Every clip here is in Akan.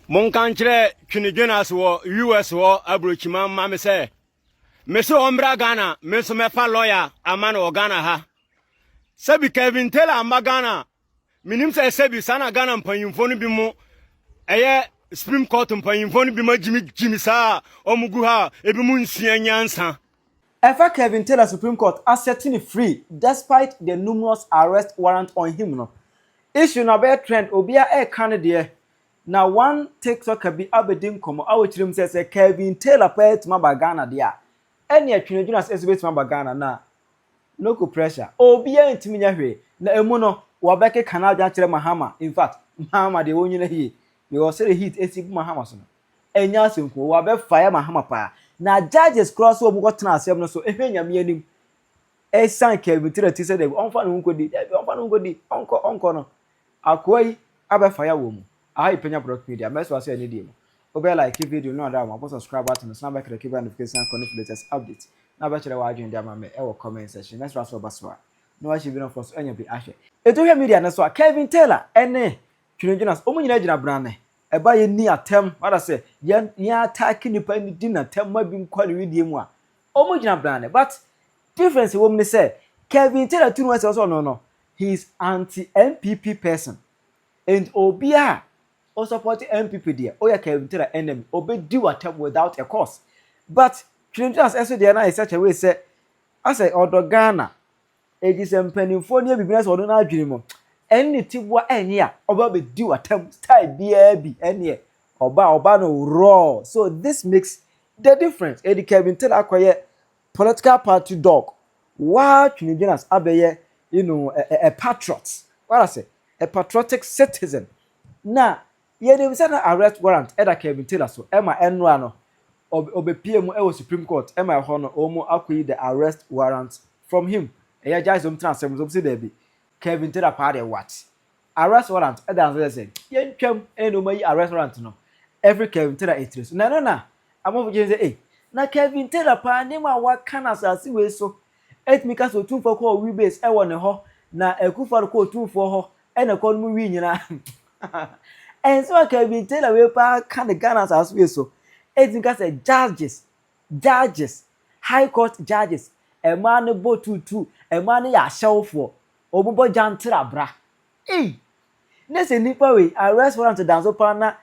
Monkanchre Jonas wo US wo abrochima ma me se me so ombra Ghana me so me fa lawyer amana o Ghana ha Sabi Kevin Taylor amba Ghana minim se sabi sana Ghana mpanyimfo no bi mu eye Supreme Court mpanyimfo no bi ma jimi saa omugu ha ebi mu nsua nyansa Ever Kevin Taylor Supreme Court are setting free despite the numerous arrest warrant on him no issue na be trend obia e kan de na one TikTok bi abedin komo awochirim say Kevin Taylor pet ma ba Ghana de a ene atwene Jonas exhibit ma ba Ghana na no pressure obia ntimi nya hwe na emu no wo beke kanal ja kire Mahama in fact Mahama de wonyina hie because say the heat esibu Mahama so no enya senko wo be fire Mahama pa na judges cross wo go tena asem no so ehwenyame anim e san Kevin Taylor ti say de onfa no nkodi onko no akoi abe fire wo mu I Penyah product media. Mess was any deal. Obey like video no other one. Subscribe button. Snap back the notification and connect latest updates. Now better the watching them my comment section. Next was baswa. No I should be on for any be ashe. Eto here media na so Kevin Taylor ene Tune Jonas omunyina gina brane. Eba ye ni atem. What I say? Ya attack nipa ni din atem ma bi nkwale widie mu a. Omugina brane. But difference wo me say Kevin Taylor tunu we say no. He is anti-MPP person. And obia or supporting MPP there. Oh, yeah, Kevin Taylor enemy. Obey do attempt without a cause. But Trinidad as there is such a way say, I say, Odo Ghana, it is a penny for near business or not dream. Anything what any year, or be do attempt style BAB any or no raw. So this makes the difference. Eddie Kevin Taylor acquire political party dog. Why Trinidad abeye, a patriot. What I say? A patriotic citizen. Now, ye dem say na arrest warrant eda Kevin Taylor so ema enra no obepie mu e wo Supreme Court ema ho no omo akoyi the arrest warrant from him eya judge some transfer so say there be Kevin Taylor pa dey what arrest warrant eda say ye ntwam eno mayi arrest warrant no every Kevin Taylor interest na amofo je say na Kevin Taylor pa ne ma wa kana asase we so etmika so tumfo ko we base e wo ne ho na ekufar ko tumfo ho ena ko mu wi nyina and so Kevin Taylor we pa kan the Ghana as we so it say judges high court judges a man bo tutu a man ya shelfo obubo jantira bra next nipa we arrest warrant to dance upon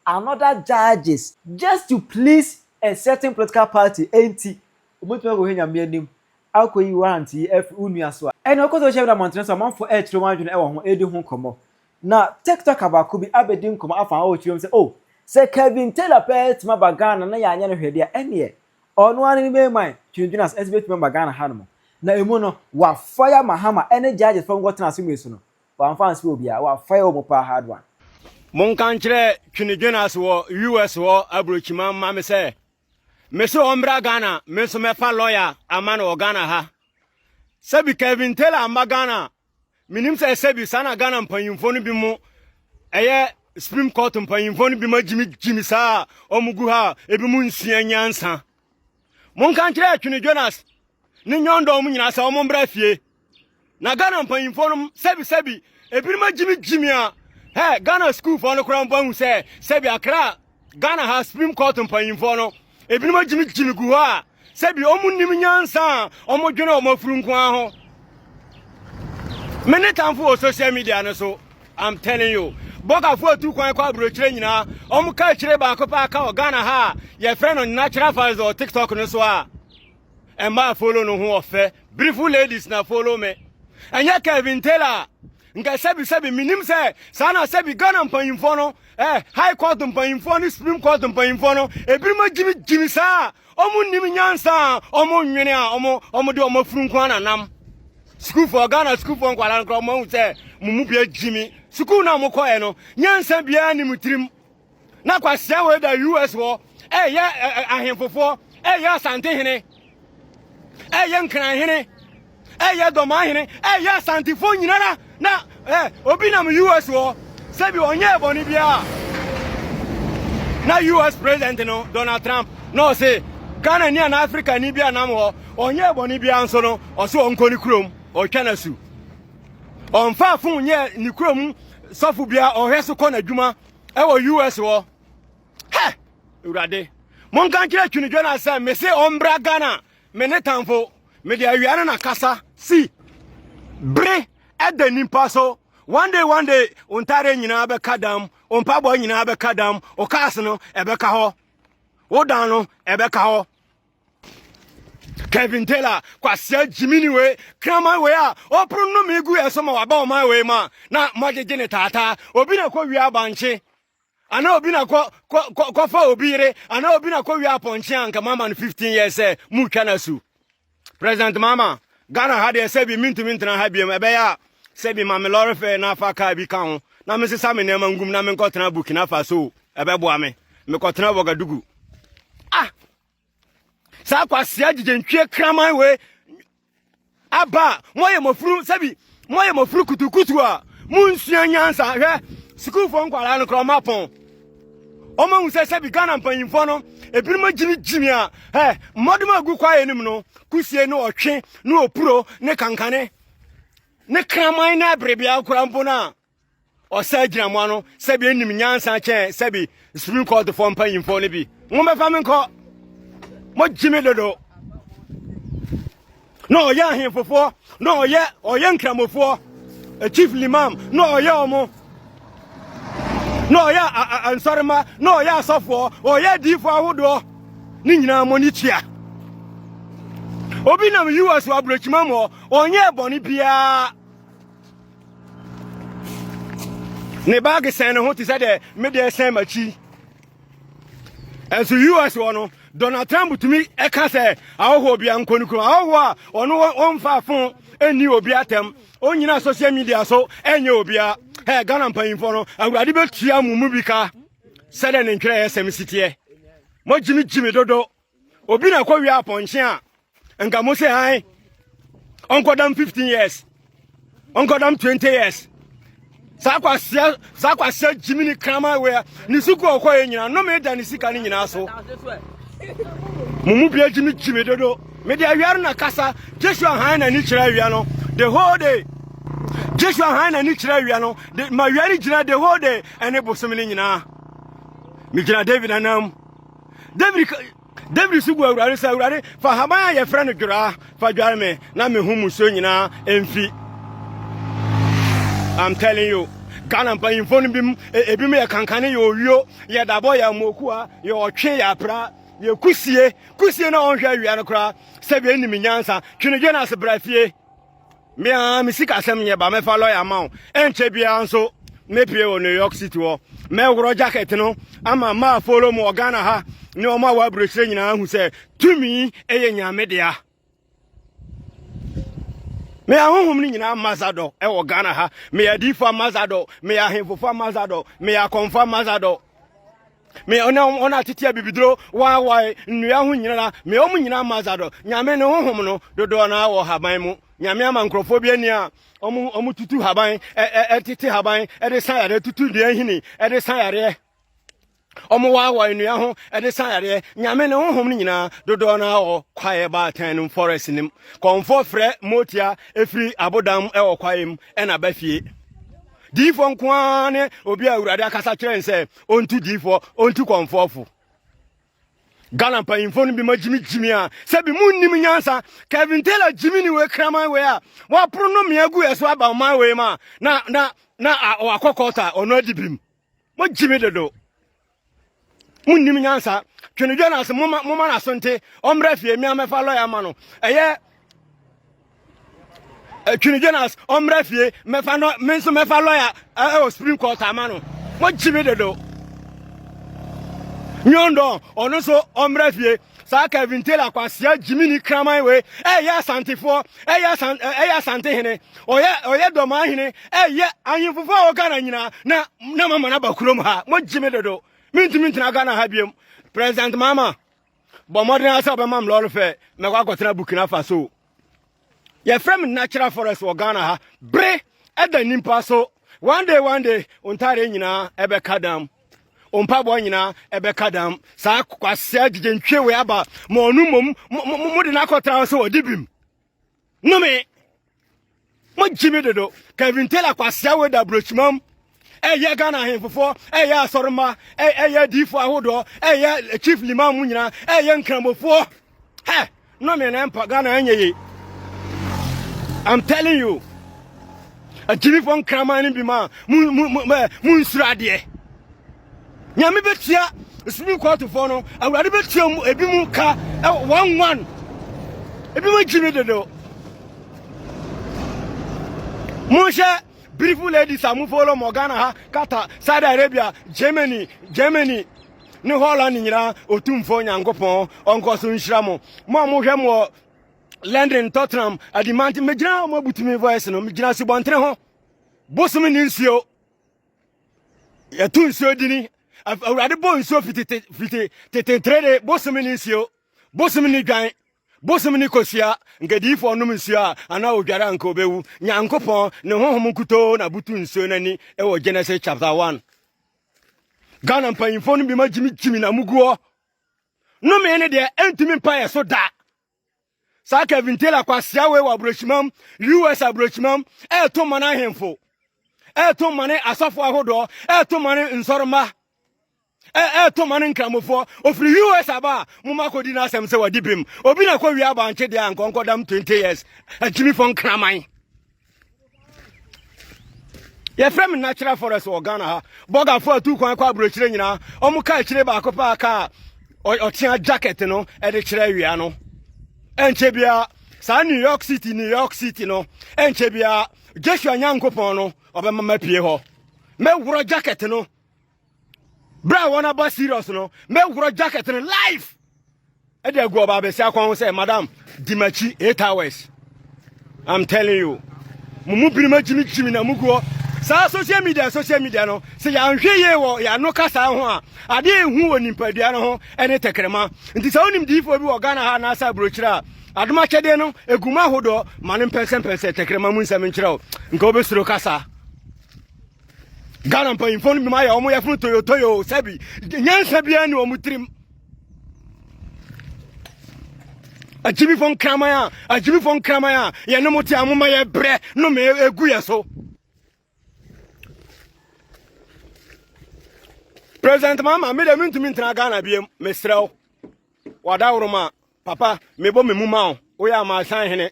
another judges just to please a certain political party enti omutu go henya me anim akoyi warrant F unua so and okoso shebe na mountain so man for etro manjun e wo ho edi ho komo na TikTok abaku bi abedin koma afa o chiom say Kevin Taylor pet ma bagana na ya anya no hwede a ene ono an ni me man Jonas SBT member Ghana hanum na emu no wa fire Mahama ene judges from gotten asem so no wa fans we obi a wa fire o mo pa hard one Monkanchre Jonas wo US wo abrochima ma me se me so ombra Ghana me so me fa lawyer amana o Ghana ha Sabi Kevin Taylor amba Ghana minim se sabi sana Ghana mpanyimfo no bi mu eye Supreme Court mpanyimfo no bi ma jimi saa omugu ha ebi mu nsua nyansa Monkanchre Tune Jonas ni nyondo omu nyina sa omombra fie na Ghana mpanyimfo no sabi ebi ma jimi a Ghana school for no kra mpa se sabi akra Ghana ha Supreme Court mpanyimfo no ebi ma jimi gu ha sabi omu nim nyansa omo dwene omo furu nko aho many time for social media no so I'm telling you boga for tu kwan kwa brochire nyina omu ka chire ba kopa ka o Ghana ha ye friend on natural files or TikTok no so a e ma follow no ho ofe beautiful ladies na follow me anya Kevin Taylor nka sabi minim se sana sabi Ghana mpanyimfo no high court mpanyimfo no Supreme Court mpanyimfo no ebirima jimi sa omu nim nyansa omu nwene a omu de omu furu nko ananam School for Ghana, school for Kuala Lumpur, say, Mumubia Jimmy, school now Mokoeno, Yansan Biani Mutrim. Now, I say where the US war, I am for 4, Santihene, young Canahene, Domahene, Santifonina, now, Obinam US war, Sabi on your Bonibia. Now, US President, Donald Trump, no say, Ghana near Africa, Nibia Namo, on your Bonibia and Sono, or so on Conicrum. O Kanasu on fa fun ye ni krom sofo bia o heso ko na dwuma e wo US wo urade mon kan kire twini dwana say me say ombra Ghana me ne tamfo me de awiane na kasa si bre eda nimpa so one day ontare nyina be kadam onpa bo nyina be kadam o kas no ebe ka ho wo dan no ebe ka ho Kevin Taylor kwasia Jimini we krama we a opru no megu esoma wa ba o man we ma na mojeje ne tata obi na ko wi abanche ana obi na ko fa obi re ana obi na ko wi aponche anka mama no 15 years mu twa na su President Mama Ghana had a sebi mintu na ha biem ebe ya sebi ma me lorry fe na fa ka bi ka ho na me sesa me nema ngum na me nkotena Burkina Faso ebe boa me kotena Bogadugu sa kwasia jijentwe kraman we aba moye mofuru sabi moye mofuru kutukutu a munsua nyansa hwe school fo nkwala no kro mapon o ma hu se sabi Ghana mpanyimfo no ebirima jimi a modoma agu kwa enim no kusie no otwe no opuro ne kankane ne kraman na brebia kura mpo na o sa gina mo no sabi enim nyansa che sabi Supreme Court fo mpanyimfo ne bi ngombe fa me nko mo jimi dodo no ya hemfofo no ya oye nkramofo chief limam no ya omo no ya ansarma no ya asofo oye difo ahodo ni nyina mo ni tia obi na US wa brochima mo onye boni bia ne bag sen ho ti se de me de sen machi enso US wono Donald Trump to me eka se awo obi ankonuko awo a ono onfa fon eni obi atem onyina social media so enye obi a Ghana mpanyimfo no awurade betua mumu bika se de ne ntwere SMCT mo jimi dodo obi na kwa wi aponche a nka mo se han onkodam 15 years onkodam 20 years sakwa jimi ni krama we ni suku okwa nyina no me da ni sika ni nyina so mumu bia jimi dodo me dia wiar na kasa Joshua han na ni kira wia no the whole day Joshua han na ni kira wia no ma wiari gina the whole day ene bosom ni nyina mi gina David anam David sugu awurare sa awurare fa haban ya frɛ no dwura fa dware me na me hu muso nyina emfi I'm telling you Ghana mpanyimfo no bim ebi me kankane yo wio ye dabo ya moku a ye otwe ya pra ye kusie na onhwa wia no kra sebe enim nyansa twene na se brafie me a me sika asem nye ba me fa lawyer ma enche bia nso me pie o New York City wo me woro jacket no ama ma follow mo Ghana ha ni o ma wa brochire nyina hu se tumi eye nyame dia me ahohom ni nyina mazado e wo Ghana ha me ya difa mazado me ya hemfofo mazado me ya konfa mazado me ona titia bibidro wa nnua ho nyina me o mu nyina mazado nyame ne hohom no dodo na wo haban mu nyame ama nkrofo bi ani a omu tutu haban tete haban de san yare tutu de hini de san yare omu wa nnua ho de san yare nyame ne hohom nyina dodo na wo kwae ba tan forest nim konfo frɛ motia efri abodam wo kwae m na ba fie difo nkwane obi awurade akasa kyerɛ nse ontu difo ontu konfofo Ghana mpanyimfo no bi majimi a se bi munnim nyansa Kevin Taylor jimi ni we kraman we a wa pro no meagu eso aba man we ma na akokota ono adibim mo jimi dodo munnim nyansa twene dwana se moma na sonte omra fie mi amefa lawyer ma no eye twene dwana omra fie mefa no menso mefa lawyer Supreme Court ama no mo jimi dodo nyondo ono so omra fie sa Kevin Taylor kwasia jimini kraman we ya santefo ya sante hene oye doma hene anyimfofo o Ghana nyina na mama na bakurom ha mo jimi dodo minti na Ghana ha biem President Mama bo modern asa be mam lolo fe me kwa kwatena Burkina Faso ye frame natural forest wo Ghana ha bre eda nimpa so one day ontare nyina ebe kadam ompabo nyina ebe kadam sa kwasia jijentwe we aba ma onumom mo de na kotra so odibim no me mo jimi dodo Kevin Taylor kwasia we da brochimam ɛyɛ Ghana ahemfofo ɛyɛ asɔrema ɛyɛ difo ahodo ɛyɛ chief limam nyina ɛyɛ nkramofo no me na empa Ghana enye I'm telling you a Jimmy from Kraman bi ma mun surade nyame betia Supreme Court for no awurade betia ebi mu ka 11 ebi mu Jimmy dodo Monshe beautiful ladies amu follow Ghana ha kata Saudi Arabia Germany ni Holland nyina otumfo nyankopon onko so nhira mo hwe mo London Tottenham adimanti megina mo butumi voice no megina si bontre ho bosom ni nsuo ya tu nsuo dini awurade bo nsuo fiti trade bosom ni nsuo bosom ni dwan bosom ni kosia ngadi fo num nsuo ana odwara nka obewu nyankopon ne honhom nkuto na butu nsuo nani e wo Genesis chapter 1 Ghana mpanyimfo no bi ma jimi na muguo no me ne de entumi mpaye so da sa Kevin Taylor kwasia we wa brochimam US abrochimam to mana hemfo to mane asafo ahodo to mane nsoroma to mane nkramofo ofri US aba muma kodi na asem se wadi bim obi na kwa wi aba nche de ankonkodam 20 years ajimi fon kraman ye frame natural forest wo Ghana ha boga fo atu kwan kwa brochire nyina omu ka chire ba akopa aka otia jacket no e de chire wia no enche bia sa New York City no enche bia Joshua Nyankopon no obema mapie ho me wuro jacket no bra wona ba serious no me wuro jacket no live e de go ba be sia kwon say madam dimachi 8 hours I'm telling you mumu birima jimi na muguo sa social media no se ya nhwe ye wo ya no kasa ho a ade ehu woni padua no ho ene tekrema nti sa onim difo bi wo Ghana ha na asa brochira aduma chede no eguma hodo mane pese tekrema mu nsam nkyerɛw nka obesuro kasa Ghana pa info bi ma ya omo ya funu toyo sabi nyansa bia ni omutrim ajimi fon kramaya ye no moti amoma ye bre no me egu ye so President Mama me de mintumi ntra Ghana biem mesrew wadawroma papa mebo me muma o ya ma san hene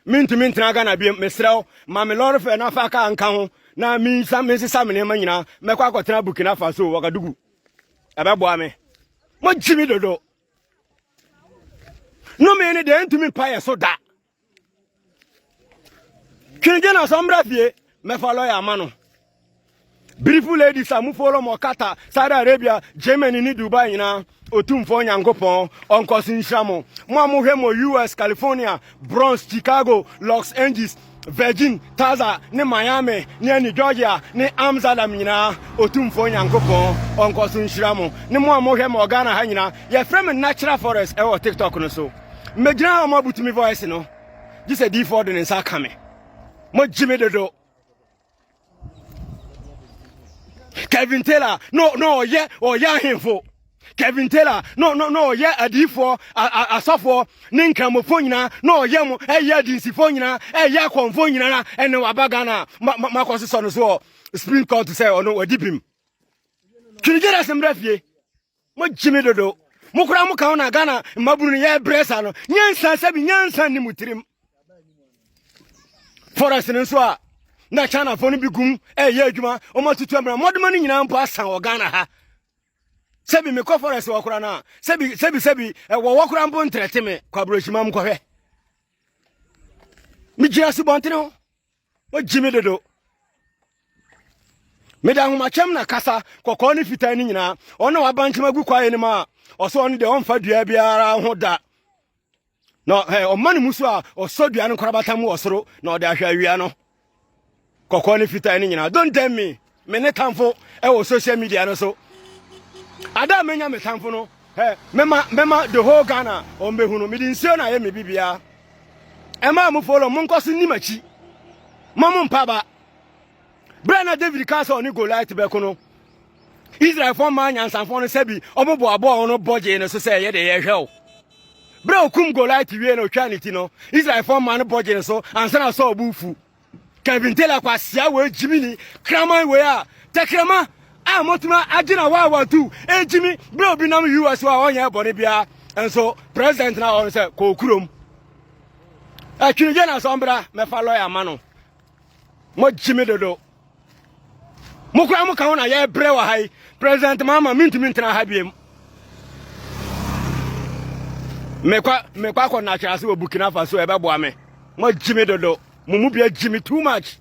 mintumi ntra Ghana biem mesrew ma me lord fe na fa ka anka ho na mi sisa me ma nyina me kwa akotena Burkina Faso Wagadugu abebo ame mo jimi dodo no me ne de ntumi pa ye so da kinje na sombra fie me fa lawyer amano beautiful ladies amu follow mo kata Saudi Arabia Germany ni Dubai nyina otumfo nyankopon onkosin nhyamo mo amuhwe mo US California Bronx Chicago Los Angeles Virgin Taza ni Miami ni Georgia ni Amsterdam nyina otumfo nyankopon onkosin nhyamo ni mo amuhwe mo Ghana ha nyina ye frame natural forest e wo TikTok no so megina mo butumi voice no ji se D4 de nsa kame mo jime dodo Kevin Taylor no yeah himfo Kevin Taylor no yeah adifo asofo ne nkramofo nyina no yeah mo dinsifo nyina konfo nyina na ene wabaga na makoso so no so Supreme Court say ono wadibim kinigera semra fie mo jime dodo mo kura mo kan na Ghana maburu ye bresa no nyansa ni mutirim forest nso a na China fo no bigum ye adwuma o matutu amra modoma ni nyina mpo asan o Ghana ha sebi me ko forest wo kura na sebi wo kura mpo ntrete me kwabrochima mkohwe mi gira si bontene ho o jimi dodo me da huma chem na kasa kokko ni fitan ni nyina ono wabanchima gu kwaye ni ma oso oni de onfa dua biara ho da no o mani musu a oso dua no korabata mu osoro na o de ahwa awia no kokko ni fitan ni nyina don't tell me ne tamfo e wo social media no so ada menya me tamfo no mema the whole Ghana o mbehunu mi di nsio na ye me bibia e ma mu follow mu nkoso ni machi mamu mpaba Brana David Castle ni Goliath be kono Israel for man nyansanfo no sebi omobo abo no boje no so say ye de ye hwew bra okum Goliath wie no twanity no Israel for man no boje no so ansa na so obufu Kevin Taylor kwa sia we jimini kraman we a tekrema a motuma agina wa tu ejimi bre obi nam US wa onye bone bia enso president na on say ko kurom atwinje na sombra me fa lawyer ma no mo jimi dodo mo kura mo kan na ye bre wa hai president mama mintimi ntena ha biem me kwa ko na kyase wo Burkina Faso e be boa me mo jimi dodo mo mu bia jimi too much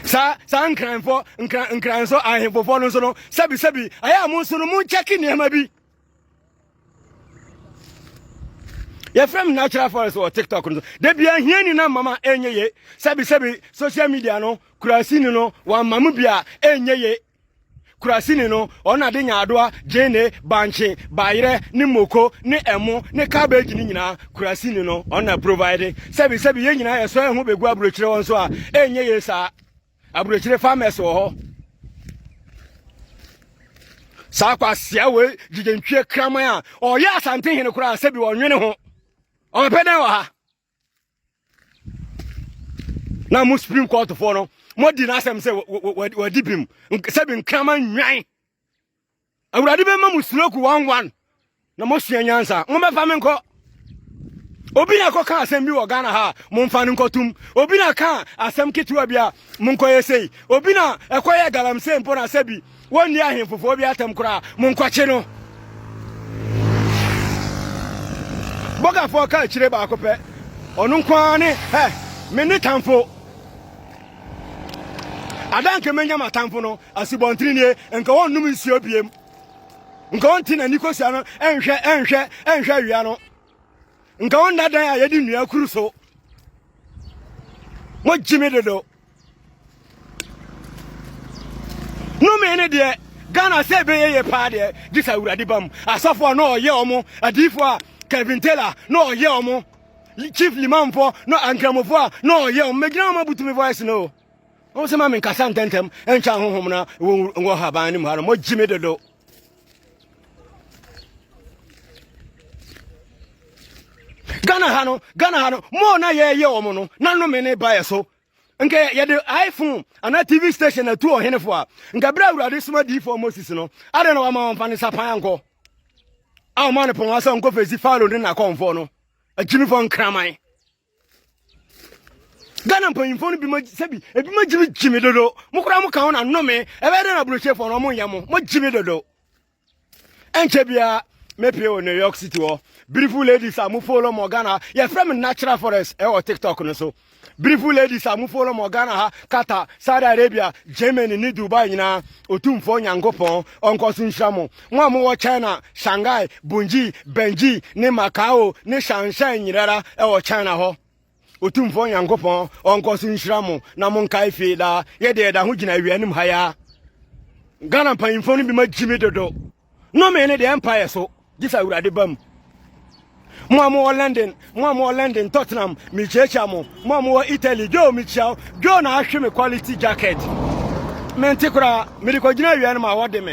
sa nkran so ahemfofo no so no sabi aya mo so no mo check ne ma bi ya from natural forest or TikTok no de bia hiani na mama enyeye sabi social media no kurasini no wa mamu bia enyeye kurasini no ona de nyaadoa jene banche bayire ni moko ni emo ni cabbage ni nyina kurasini no ona provide sabi ye nyina ye so ehun begu abrochire won so a enyeye sa abrochire farmers wo ho sa kwa sia we jigentwie kraman a oye asante hene kura sabi wonwene ho o pede wa ha na mu Supreme Court for no mo di na asem say wadi bim sabi nkraman nwan awurade be ma mu sloku 11 na mo sua nyansa mo be fa me nko obi na ko ka asem bi wo Ghana ha mo mfa nkotum obi na ka asem kitiwa bia mo nko yesei obi na ekoye galamse mpo na sabi woni ahemfofo bi atam kura mo nkwache no boga fo ka chire ba akopɛ onu nkwa ne me ne tamfo adanke menya matamfo no asibontri ne nka wonnum nsuo biem nka wonti na nikosia no enhwɛ wia no nka wonna dan a yedi nua kuru so mo jimi dodo no me ne de Ghana se be ye pa de disa urade bam asafo no oye omo adifo a Kevin Taylor no oye omo chief limam fo no ankramofo a no oye omo megina ma butumi voice no o se ma men kasa ntentem encha honhom na wo haban ni mu ha mo jimi dodo Ghana hano mo na ye omo no na no me ne bae so nke ye de iPhone ana TV station na tu ohenefo a nka bra urade suma D4 Moses no ade na wa ma mfa ne sapan anko a ma ne pon asa nko fezi falo ne na konfo no ajimi fo nkraman Ghana mpanyimfo no bi ma sabi ebi ma jimi dodo mo kura mo kan na no me e be de na broche fo no mo yam mo jimi dodo enche bia mepe o New York City o beautiful ladies amu follow mo Ghana ya from natural forest e o TikTok no so beautiful ladies amu follow mo Ghana ha Qatar Saudi Arabia Germany ni Dubai nyina otumfo nyankopon onko so nhiramo mo amu wo China Shanghai Bunji Benji ni Macau ni Shanshan nyirara e o China ho otumfo nyankopon onko so nhiramo na mo nkai fi da ye de da ho gina wianim ha ya Ghana panyimfo no bi ma jimi dodo no me ne the empire so this awurade bam mo amo London Tottenham mi checha mo amo Italy jo mi chao jo na ahwe me quality jacket mente kura mi ko gina wian ma wode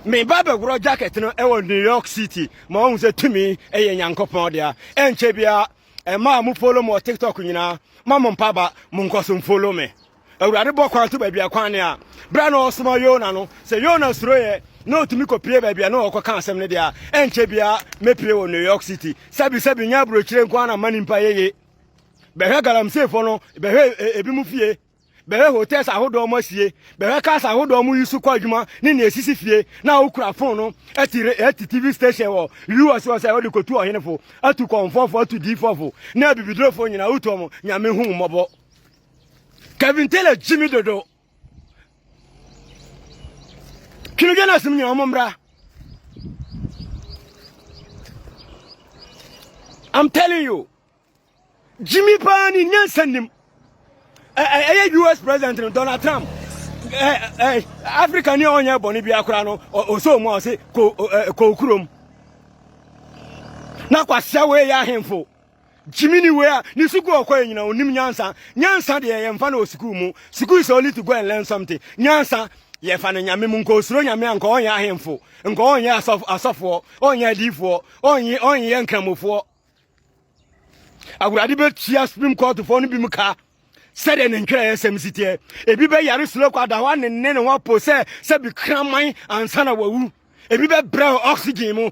me baba gro jacket no e wo New York City mo hu se tumi e ye nyankopon dia enche bia e ma mu follow mo TikTok nyina ma mo mpaba mo nkoso follow me awurade bo kwanto ba bia kwan ne a bra no osmo Yona no se Yona sroye no to me kopie ba bia no okoka asem ne dia enche bia mepie wo New York City sabi nya brochire nkwa na manimpa yeye behwe galamse fo no behwe ebi mu fie behwe hotels ahodo mo sie behwe casa ahodo mo yusu kwa adwuma ne ne esisi fie na okura phone no eti TV station wo US wo say wo de kotu ohenefo atu konfofo atu D4 na bibidrofo nyina uto mo nyame hu mmobo Kevin Taylor Jimmy dodo kinu gena sim nya omombra I'm telling you Jimmy Pani nyansanim US President Donald Trump Africa ni onya boni bi akura no oso mu o se ko kurom na kwasia we ya hemfo Jimmy ni we a ni suku okwa nyina onim nyansa de ye mfa na osiku mu suku is only to go and learn something nyansa ye fa na nyame mu nko osuro nyame anko onya ahemfo nko onya asofo onya difo onya nkramofo awurade be tia Supreme Court fo no bi mu ka said an incredible SMCT. A bibe Yarisloka, the one and then one possess, said be cramming and sana woo. A bibe brow oxygen.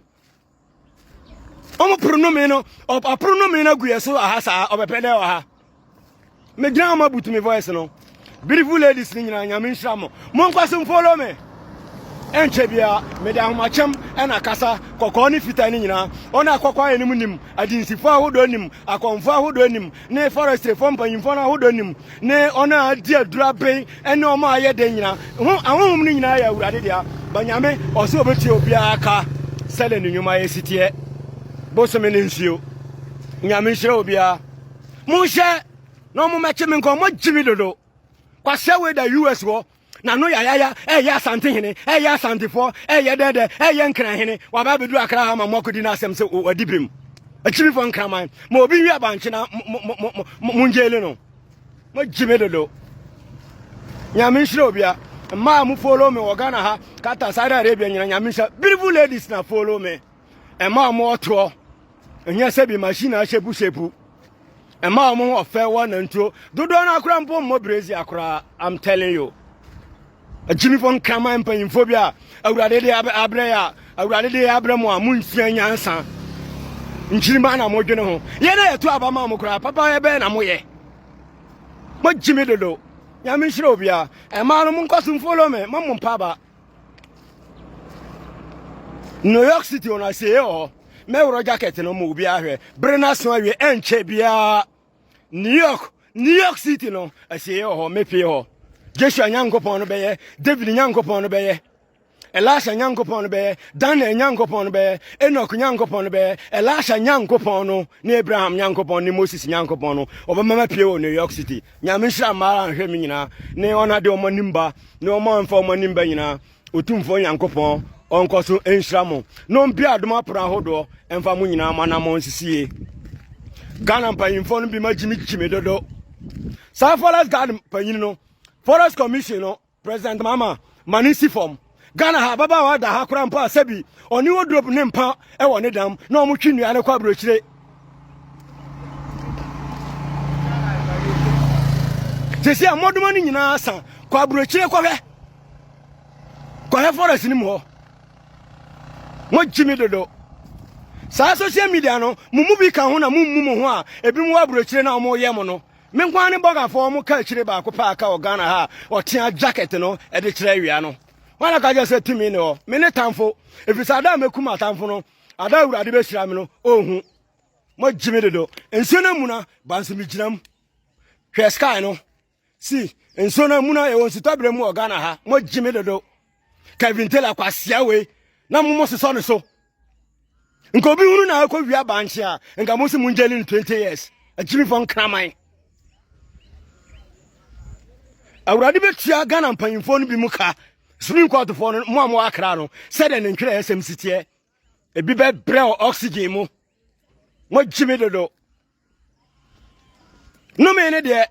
Omo pronomeno of a pronomeno gueso ahasa of a pedal. Me drama but me voice no. Beautiful ladies in Yamin Shamo. Monkasum follow me. Enchebia, Madame Macham, and Akasa, Kokoni Fitanina, on a Kokwa enunim, a Dinsifa who done him, a Confa who done him, ne forest reform in Fona who done him, ne honor dear Drape, and no more yet Dana. I won't mean I read it, Banyame, or so Ethiopia, selling in my city. Bossamin in you. Yamisha, Musha, no more matching come, what Jimmy do? What's the US war? Na no ya something hene ya something for ya dede ya nkran hene wa ba bedu akra ha ma mokodi na asem se wadibrim achimi fo nkran man ma obi wi abanche na munjele no ma jime dodo nyame nhire obia ma mu follow me Ghana ha kata Saudi Arabia nyina nyame nhire beautiful ladies na follow me e ma mo oto enya se bi machine a shepu e ma mo ofe won ntuo dodo na akra mpo mo brezi akra I'm telling you. A Jimmy von Kraman paying phobia, a Radede Abrea, a Radede Abramo, Munsian Yansan. In Chimana Mojano, Yena to Abamamokra, Papa Ben Amoye. What Jimmy do? Yamishrobia, and Malamon Cosum follow me, Mamma Papa. New York City on I say, oh, Mero jacket no mobia here, Brenna Snowy and Chebia. New York City no, I say, oh, maybe oh. Joshua Nyankopon beye, David Nyankopon beye, Elisha Nyankopon beye, Daniel Nyankopon beye, Enoch Nyankopon beye, Elisha Nyankopon, ni Abraham Nyankopon, ni Moses Nyankopon, over Mama Pio, New York City. Nyamisha Mara and Hemina, ne ona de Omanimba, no man for Manimba yina, Utum for Nyankopon, Uncle so Enshramo, non Pia Duma Prahodo, and Famunina Manamon Sisi. Ghana paying phone be my Jimmy Dodo. Safalas Garden Payino. Forest Commission, President Mama, Manisi form. Ghana ha baba wa da ha krampa sabi oni wodrop ne mpa e woni dam na omo twinu ane kwa brochire. Sesi amoduma ni nyina asa kwa brochire kwa he. Kwa he forest ni mo. Mo jimi dodo. Sa social media no mumu bi ka ho na mumu ho a ebi mu wa brochire na omo ye mo no. Menkwane boga for mu ka chire ba ko pa ka o Ghana ha o tia jacket no e de chire wia no wana ka je say timi no me ne tamfo efisa ada mekum atamfo no ada awurade be hira me no ohu mo jime dodo enso na mu na banso mi ginam hwe sky no si enso na mu na e won sitabre mu o Ghana ha mo jime dodo Kevin Taylor kwasia we na mo so no so nko bi hunu na akwa wia banche a nka mo se mu njeli in 20 years a jime fon kraman. Awurade betua Ghana mpanyimfo no bi muka Supreme Court for no mo akra no said an incredible SMCT e bi be brɛ oxygen mu mo jime dodo no me ne de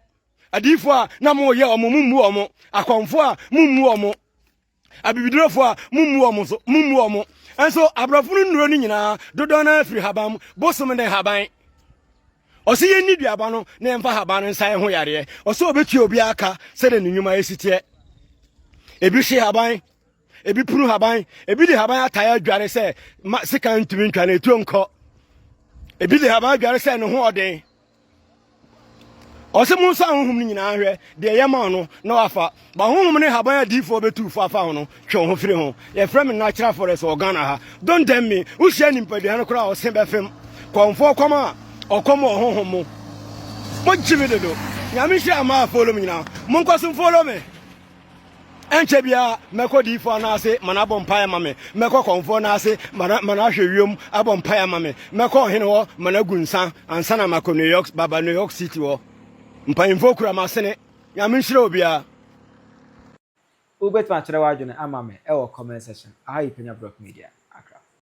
adifo a na mo ye omo mummu omo akonfo a mummu omo abibidrofo a mummu omo so mummu omo enso abrafo no nuro ni nyina dodo na afiri habam bosom ne haban. Osi ye ni duaba no na emfa haba no nsan ho yare osi obetu obi aka sede ne nyuma esitie ebi hye haban ebi punu haban ebi de haban ataya adware se sika ntumi ntwa na etu nko ebi de haban adware se ne ho oden osi mu nsan honhum ni nyina hwe de yema no na wafa ba honhum ne haban adifo obetu fa fa ho no twe ho firi ho ye frame natural forest Ghana ha don't tell me who share ni mpadu no kra o se be fem konfo koma okomo honhomo mo jime dodo nyame hwe ama follow me nyina mo nkoso follow me enche bia mekodi fo na ase mana bompa ma me meko konfo na ase mana hwe wiem abompa ma me meko hene ho mana gunsa ansa na mako New York baba New York City ho mpanyimfo kura masene nyame hwe obia ubet ma kire wadwene ama me e wo comment section aha Penyah Media.